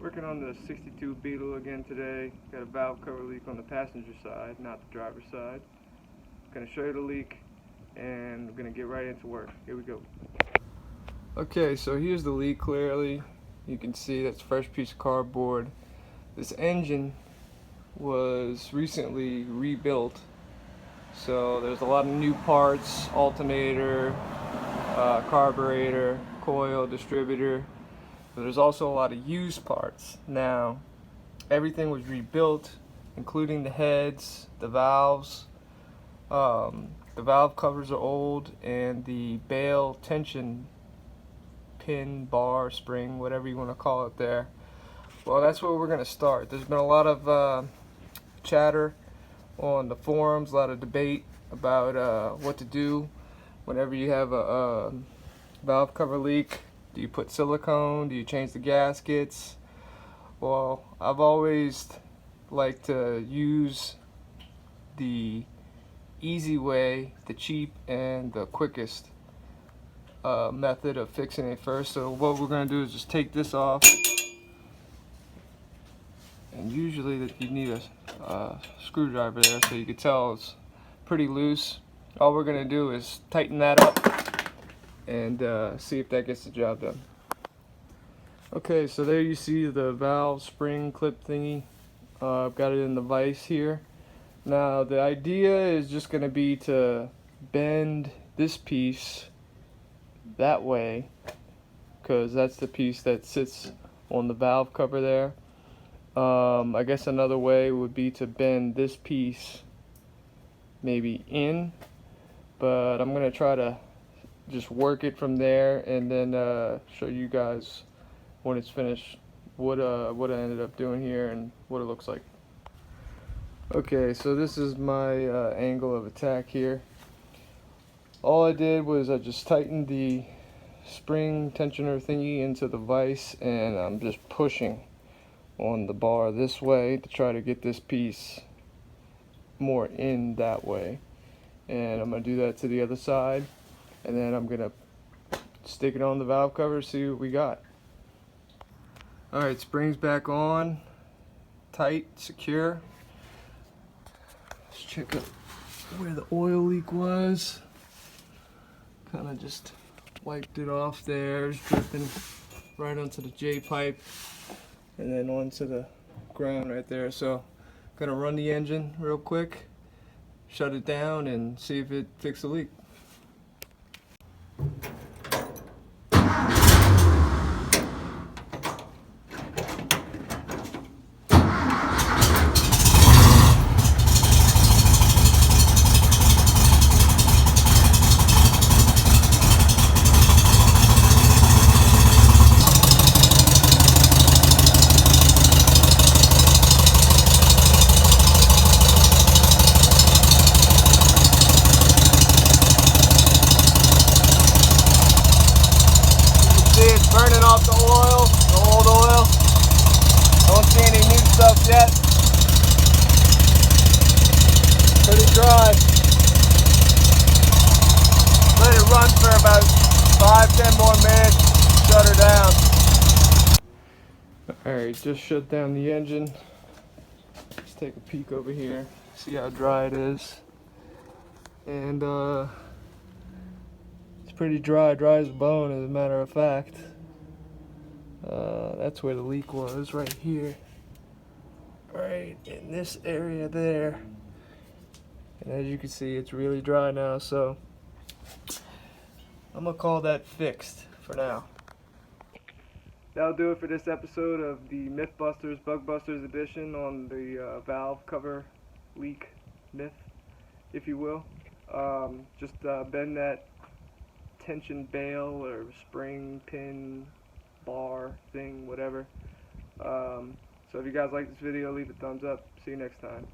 Working on the 62 Beetle again today. Got a valve cover leak on the passenger side, not the driver's side. Gonna show you the leak and we're gonna get right into work. Here we go. Okay, so here's the leak clearly. You can see that's a fresh piece of cardboard. This engine was recently rebuilt, so there's a lot of new parts: alternator, carburetor, coil, distributor. But there's also a lot of used parts. Now, everything was rebuilt, including the heads, the valves. The valve covers are old, and the bail tension pin, bar, spring, whatever you want to call it there. Well, that's where we're going to start. There's been a lot of chatter on the forums, a lot of debate about what to do whenever you have a valve cover leak. Do you put silicone? Do you change the gaskets? Well, I've always liked to use the easy way, the cheap and the quickest method of fixing it first. So what we're going to do is just take this off, and usually you need a screwdriver there, so you can tell it's pretty loose. All we're going to do is tighten that up and see if that gets the job done. Okay, so there you see the valve spring clip thingy. I've got it in the vise here. Now the idea is just going to be to bend this piece that way, because that's the piece that sits on the valve cover there. I guess another way would be to bend this piece maybe in, but I'm going to try to just work it from there and then show you guys when it's finished what I ended up doing here and what it looks like. Okay, so this is my angle of attack here. All I did was I just tightened the spring tensioner thingy into the vise, and I'm just pushing on the bar this way to try to get this piece more in that way. And I'm going to do that to the other side, and then I'm going to stick it on the valve cover, see what we got. Alright, springs back on, tight, secure. Let's check out where the oil leak was. Kind of just wiped it off there, it's dripping right onto the J-pipe and then onto the ground right there. So, gonna run the engine real quick, shut it down, and see if it fixed the leak. Burning off the oil, the old oil. Don't see any new stuff yet. Pretty dry. Let it run for about 5-10 more minutes. Shut her down. Alright, just shut down the engine. Let's take a peek over here. See how dry it is. And it's pretty dry as a bone, as a matter of fact. That's where the leak was, right here, right in this area there. And as you can see, it's really dry now, so I'm gonna call that fixed for now. That'll do it for this episode of the Mythbusters Bug Busters edition on the valve cover leak myth, if you will. Just bend that tension bail or spring pin bar thing, whatever. So if you guys like this video, leave a thumbs up. See you next time.